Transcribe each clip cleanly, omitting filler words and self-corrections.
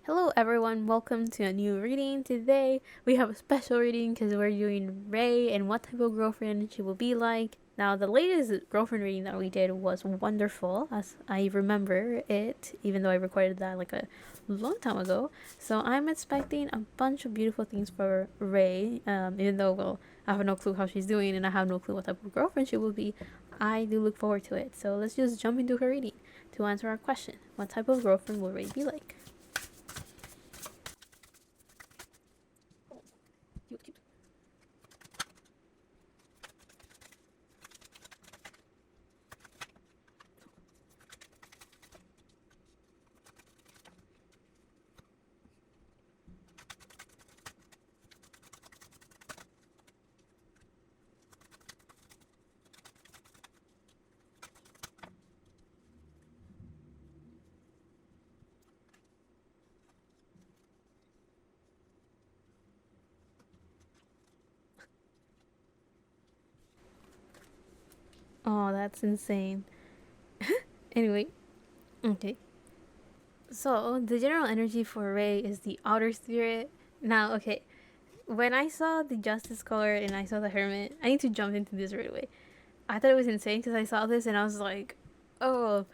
Hello everyone, welcome to a new reading. Today we have a special reading because we're doing Ray and what type of girlfriend she will be like. Now the latest girlfriend reading that we did was wonderful as I remember it, even though I recorded that like a long time ago. So I'm expecting a bunch of beautiful things for Ray, even though I have no clue how she's doing and I have no clue what type of girlfriend she will be. I do look forward to it. So let's just jump into her reading to answer our question. What type of girlfriend will Ray be like? Oh, that's insane. Anyway, okay. So, the general energy for Ray is the outer spirit. Now, okay, when I saw the Justice card and I saw the Hermit, I need to jump into this right away. I thought it was insane because I saw this and I was like, oh,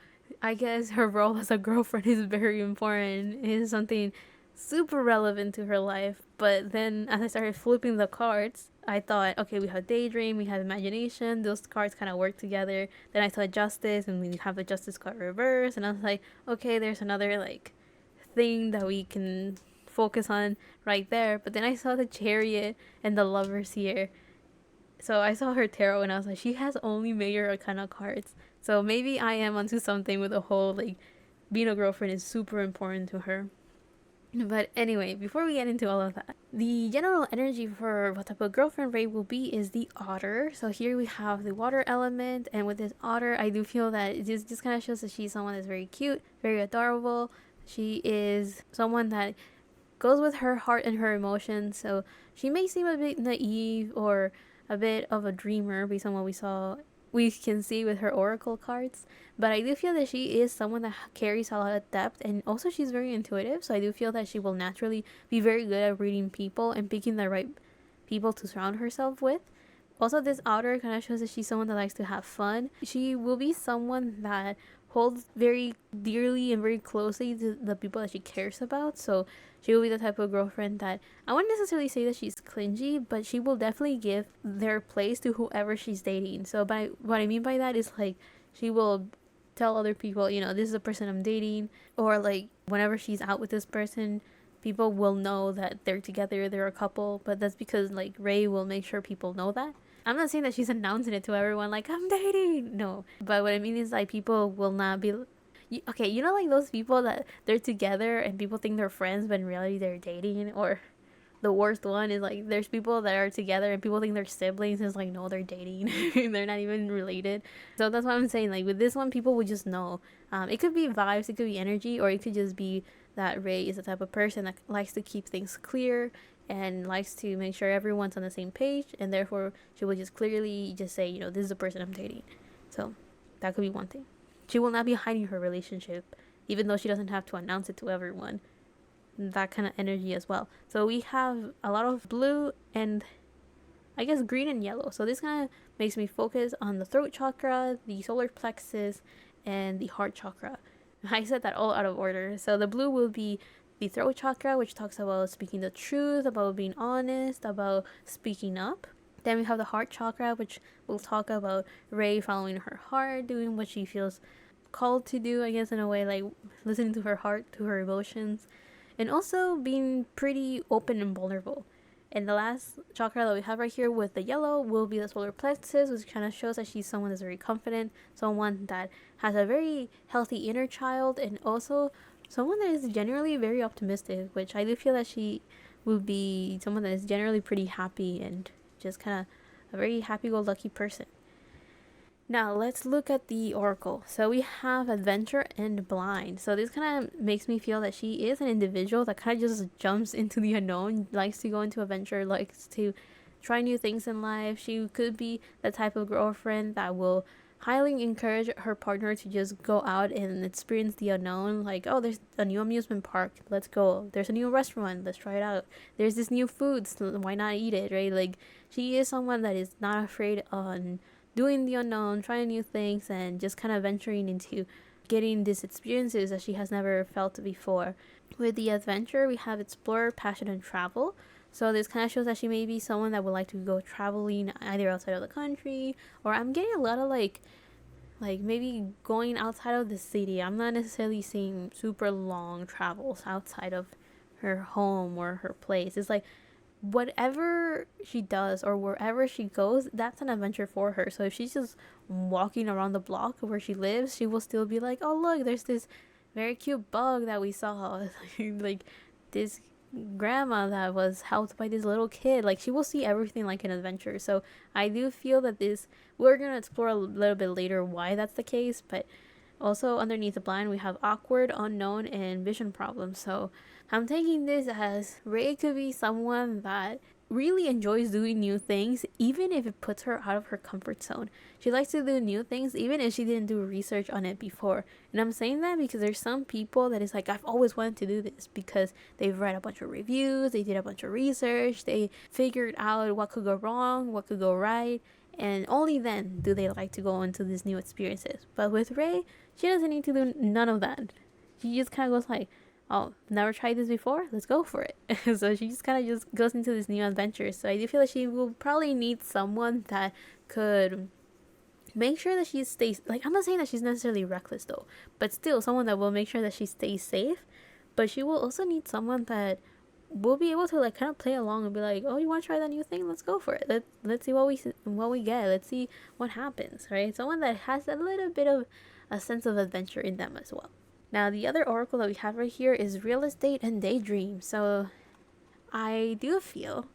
I guess her role as a girlfriend is very important. It is something super relevant to her life. But then as I started flipping the cards, I thought, okay, we have daydream, we have imagination. Those cards kind of work together. Then I saw justice, and we have the justice card reverse, and I was like, okay, there's another like thing that we can focus on right there. But then I saw the chariot and the lovers here, so I saw her tarot and I was like, she has only major arcana cards. So maybe I am onto something with the whole like being a girlfriend is super important to her. But anyway, before we get into all of that, the general energy for what type of girlfriend Ray will be is the otter. So here we have the water element, and with this otter, I do feel that it just kind of shows that she's someone that's very cute, very adorable. She is someone that goes with her heart and her emotions. So she may seem a bit naive or a bit of a dreamer based on what we can see with her oracle cards, but I do feel that she is someone that carries a lot of depth, and also she's very intuitive, so I do feel that she will naturally be very good at reading people and picking the right people to surround herself with. Also, this outer kind of shows that she's someone that likes to have fun. She will be someone that holds very dearly and very closely to the people that she cares about. So she will be the type of girlfriend that I wouldn't necessarily say that she's clingy, but she will definitely give their place to whoever she's dating. So by what I mean by that is like she will tell other people, this is the person I'm dating, or like whenever she's out with this person, people will know that they're together, they're a couple, but that's because like Ray will make sure people know that. I'm not saying that she's announcing it to everyone like I'm dating. No, but what I mean is like people will not be. Okay, like those people that they're together and people think they're friends, but in reality they're dating. Or the worst one is like there's people that are together and people think they're siblings. And it's like no, they're dating. They're not even related. So that's what I'm saying. Like with this one, people would just know. It could be vibes, it could be energy, or it could just be that Ray is the type of person that likes to keep things clear and likes to make sure everyone's on the same page, and therefore she will just clearly just say, this is the person I'm dating. So that could be one thing. She will not be hiding her relationship, even though she doesn't have to announce it to everyone. That kind of energy as well. So we have a lot of blue and I guess green and yellow. So this kind of makes me focus on the throat chakra, the solar plexus, and the heart chakra. I said that all out of order. So the blue will be the throat chakra, which talks about speaking the truth, about being honest, about speaking up. Then we have the heart chakra, which will talk about Ray following her heart, doing what she feels called to do, I guess, in a way, like listening to her heart, to her emotions, and also being pretty open and vulnerable. And the last chakra that we have right here with the yellow will be the solar plexus, which kind of shows that she's someone that's very confident, someone that has a very healthy inner child, and also someone that is generally very optimistic, which I do feel that she would be someone that is generally pretty happy and just kind of a very happy-go-lucky person. Now let's look at the oracle. So we have adventure and blind. So this kind of makes me feel that she is an individual that kind of just jumps into the unknown, likes to go into adventure, likes to try new things in life. She could be the type of girlfriend that will highly encourage her partner to just go out and experience the unknown. Like, oh, there's a new amusement park, let's go. There's a new restaurant, let's try it out. There's this new food, so why not eat it, right? Like, she is someone that is not afraid on doing the unknown, trying new things, and just kind of venturing into getting these experiences that she has never felt before. With the adventure, we have explorer, passion, and travel. So this kind of shows that she may be someone that would like to go traveling either outside of the country, or I'm getting a lot of like maybe going outside of the city. I'm not necessarily seeing super long travels outside of her home or her place. It's like whatever she does or wherever she goes, that's an adventure for her. So if she's just walking around the block where she lives, she will still be like, oh, look, there's this very cute bug that we saw. Like this grandma that was helped by this little kid. Like, she will see everything like an adventure. So I do feel that this, we're going to explore a little bit later why that's the case. But also underneath the blind, we have awkward, unknown, and vision problems. So I'm taking this as Ray could be someone that really enjoys doing new things, even if it puts her out of her comfort zone. She likes to do new things, even if she didn't do research on it before. And I'm saying that because there's some people that is like, I've always wanted to do this because they've read a bunch of reviews, they did a bunch of research, they figured out what could go wrong, what could go right, and only then do they like to go into these new experiences. But with Ray, she doesn't need to do none of that. She just kind of goes like, oh, never tried this before, let's go for it. So she just kind of just goes into this new adventure. So I do feel like she will probably need someone that could make sure that she stays, like, I'm not saying that she's necessarily reckless though, but still someone that will make sure that she stays safe. But she will also need someone that will be able to like kind of play along and be like, oh, you want to try that new thing, let's go for it. Let's see what we get, let's see what happens, right? Someone that has a little bit of a sense of adventure in them as well. Now, the other oracle that we have right here is real estate and daydream. So I do feel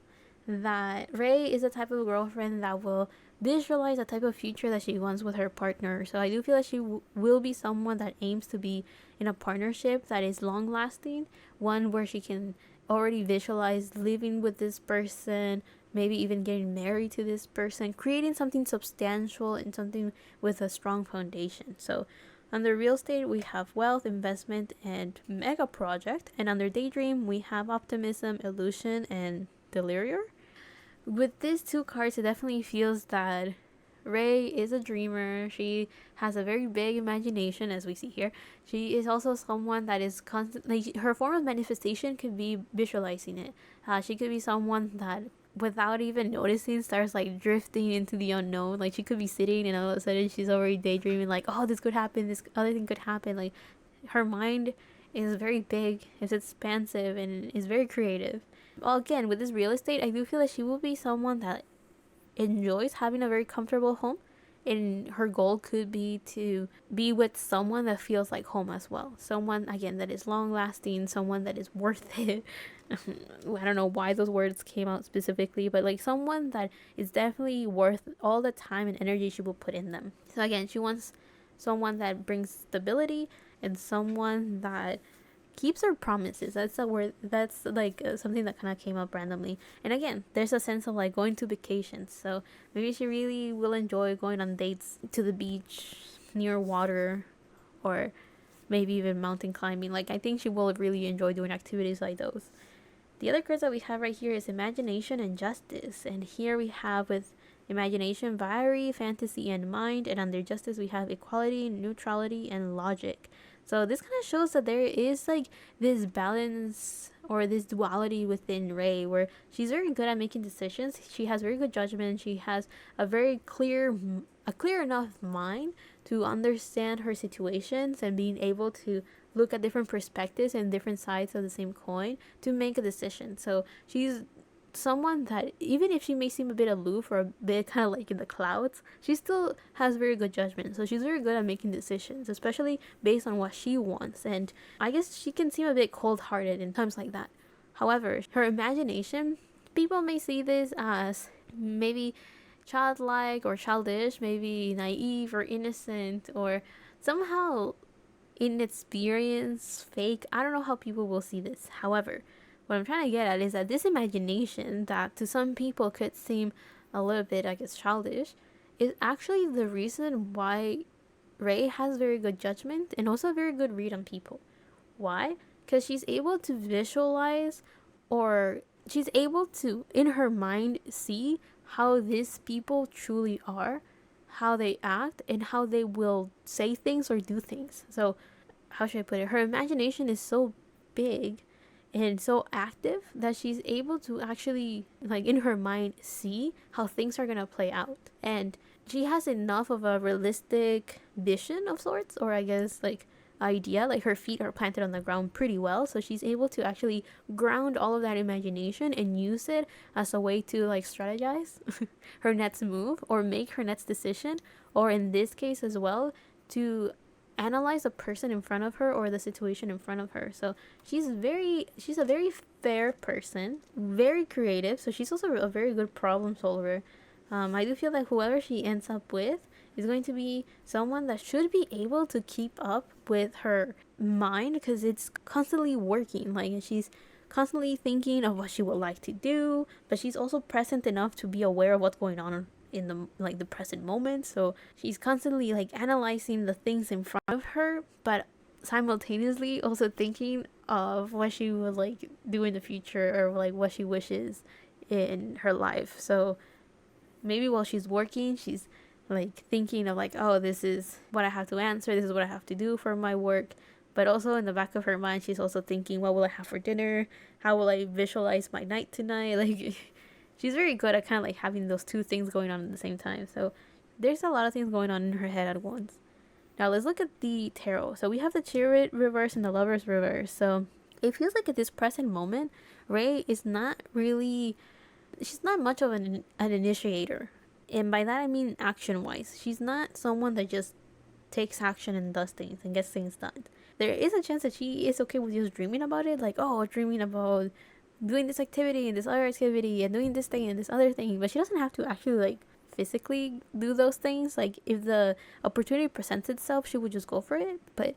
that Ray is the type of girlfriend that will visualize the type of future that she wants with her partner. So I do feel that she will be someone that aims to be in a partnership that is long lasting, one where she can already visualize living with this person, maybe even getting married to this person, creating something substantial and something with a strong foundation. So under real estate, we have wealth, investment, and mega project. And under daydream, we have optimism, illusion, and delirium. With these two cards, it definitely feels that Ray is a dreamer. She has a very big imagination, as we see here. She is also someone that is constantly, her form of manifestation could be visualizing it. She could be someone that without even noticing starts like drifting into the unknown. Like, she could be sitting and all of a sudden she's already daydreaming like, oh, this could happen, this other thing could happen. Like, her mind is very big, it's expansive, and is very creative. Well, again, with this real estate, I do feel that she will be someone that enjoys having a very comfortable home, and her goal could be to be with someone that feels like home as well. Someone, again, that is long lasting, someone that is worth it. I don't know why those words came out specifically, but like someone that is definitely worth all the time and energy she will put in them. So again, she wants someone that brings stability and someone that keeps her promises. That's a word, that's like something that kind of came up randomly. And again, there's a sense of like going to vacations. So maybe she really will enjoy going on dates to the beach near water, or maybe even mountain climbing. Like, I think she will really enjoy doing activities like those. The other cards that we have right here is imagination and justice. And here we have with imagination, fiery, fantasy, and mind. And under justice, we have equality, neutrality, and logic. So this kind of shows that there is like this balance or this duality within Ray, where she's very good at making decisions. She has very good judgment. She has a very clear enough mind to understand her situations and being able to look at different perspectives and different sides of the same coin to make a decision. So she's someone that, even if she may seem a bit aloof or a bit kind of like in the clouds, she still has very good judgment. So she's very good at making decisions, especially based on what she wants. And I guess she can seem a bit cold-hearted in times like that. However, her imagination, people may see this as maybe childlike or childish, maybe naive or innocent, or somehow inexperienced, fake. I don't know how people will see this. However, what I'm trying to get at is that this imagination that to some people could seem a little bit, I guess, childish, is actually the reason why Ray has very good judgment and also a very good read on people. Why? Because she's able to visualize, or she's able to, in her mind, see how these people truly are, how they act, and how they will say things or do things. So, how should I put it? Her imagination is so big and so active that she's able to actually, like, in her mind, see how things are gonna play out. And she has enough of a realistic vision of sorts, or I guess like idea. Like, her feet are planted on the ground pretty well, so she's able to actually ground all of that imagination and use it as a way to like strategize her next move or make her next decision, or in this case as well, to analyze the person in front of her or the situation in front of her. So she's a very fair person, very creative. So she's also a very good problem solver. I do feel that whoever she ends up with is going to be someone that should be able to keep up with her mind, because it's constantly working. Like, she's constantly thinking of what she would like to do, but she's also present enough to be aware of what's going on in the like the present moment. So she's constantly like analyzing the things in front of her, but simultaneously also thinking of what she would like do in the future, or like what she wishes in her life. So maybe while she's working, she's like thinking of like, oh, this is what I have to answer, this is what I have to do for my work. But also in the back of her mind, she's also thinking, what will I have for dinner? How will I visualize my night tonight? Like, she's very good at kind of like having those two things going on at the same time. So there's a lot of things going on in her head at once. Now let's look at the tarot. So we have the Chariot reverse and the Lovers reverse. So it feels like at this present moment, Ray is not really, she's not much of an initiator. And by that I mean action wise. She's not someone that just takes action and does things and gets things done. There is a chance that she is okay with just dreaming about it, like, oh, dreaming about doing this activity and this other activity and doing this thing and this other thing, but she doesn't have to actually like physically do those things. Like, if the opportunity presents itself, she would just go for it. But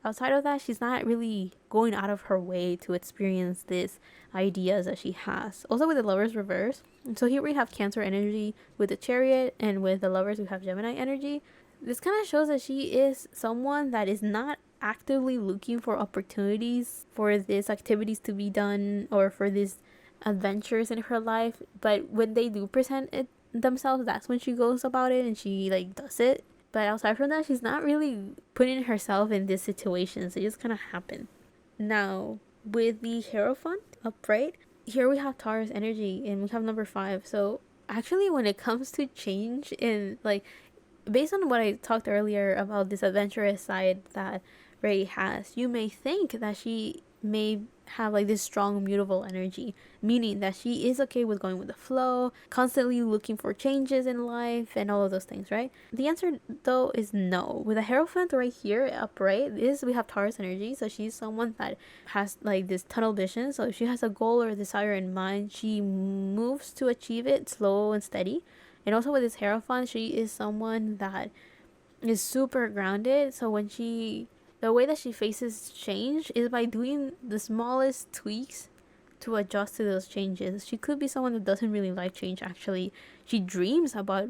outside of that, she's not really going out of her way to experience these ideas that she has. Also with the Lovers reverse, so here we have Cancer energy with the Chariot, and with the Lovers we have Gemini energy. This kind of shows that she is someone that is not actively looking for opportunities for these activities to be done, or for these adventures in her life, but when they do present it themselves, that's when she goes about it and she like does it. But outside from that, she's not really putting herself in these situations. They just kind of happen. Now, with the Hierophant upright, here we have Taurus energy and we have number 5. So actually, when it comes to change, in like, based on what I talked earlier about this adventurous side that Ray has, you may think that she may have like this strong mutable energy, meaning that she is okay with going with the flow, constantly looking for changes in life and all of those things, right? The answer though is no. With a Hierophant right here upright, this we have Taurus energy, so she's someone that has like this tunnel vision. So if she has a goal or a desire in mind, she moves to achieve it slow and steady. And also with this Hierophant, she is someone that is super grounded. So when the way that she faces change is by doing the smallest tweaks to adjust to those changes. She could be someone that doesn't really like change, actually. She dreams about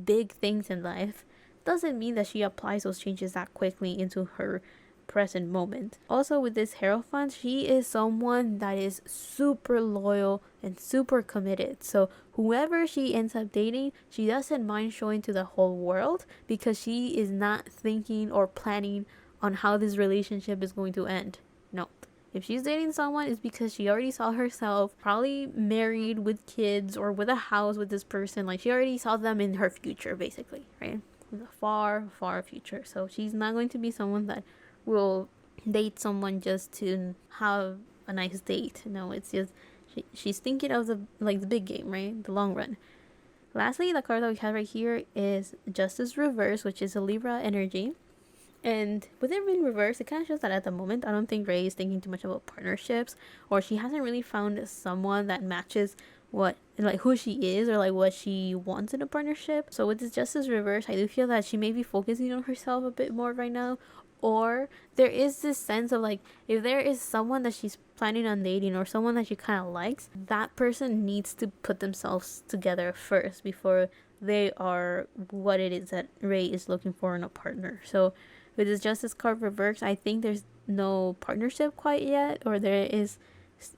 big things in life. Doesn't mean that she applies those changes that quickly into her present moment. Also with this Hierophant, she is someone that is super loyal and super committed. So whoever she ends up dating, she doesn't mind showing to the whole world, because she is not thinking or planning on how this relationship is going to end. No. If she's dating someone, it's because she already saw herself probably married with kids or with a house with this person. Like, she already saw them in her future, basically, right? In the far, far future. So she's not going to be someone that will date someone just to have a nice date. No, it's just she's thinking of the big game, right? The long run. Lastly, the card that we have right here is Justice Reverse, which is a Libra energy. And with it being reversed, it kind of shows that at the moment, I don't think Ray is thinking too much about partnerships, or she hasn't really found someone that matches what, like, who she is, or like what she wants in a partnership. So with this Justice Reverse, I do feel that she may be focusing on herself a bit more right now, or there is this sense of like, if there is someone that she's planning on dating or someone that she kind of likes, that person needs to put themselves together first before they are what it is that Ray is looking for in a partner. So with this Justice card reversed, I think there's no partnership quite yet, or there is,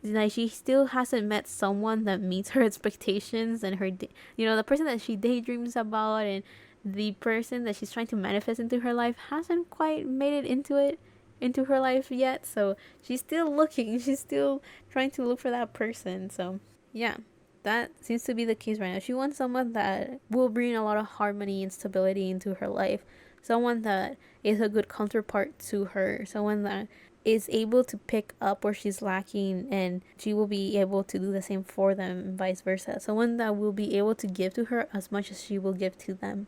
like, she still hasn't met someone that meets her expectations and her, the person that she daydreams about, and the person that she's trying to manifest into her life hasn't quite made it into her life yet. So she's still looking, she's still trying to look for that person. So yeah, that seems to be the case right now. She wants someone that will bring a lot of harmony and stability into her life, someone that is a good counterpart to her, someone that is able to pick up where she's lacking, and she will be able to do the same for them and vice versa. Someone that will be able to give to her as much as she will give to them.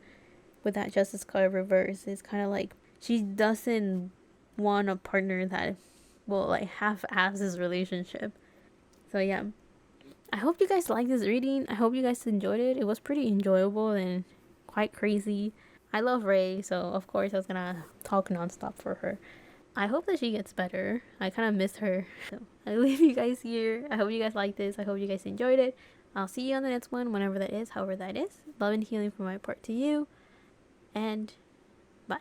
With that Justice card reverse, it's kind of like she doesn't want a partner that will like half-ass this relationship. So yeah, I hope you guys liked this reading. I hope you guys enjoyed it. It was pretty enjoyable and quite crazy. I love Ray, so of course I was gonna talk nonstop for her. I hope that she gets better. I kind of miss her. So I leave you guys here. I hope you guys like this. I hope you guys enjoyed it. I'll see you on the next one, whenever that is, however that is. Love and healing from my part to you. And bye.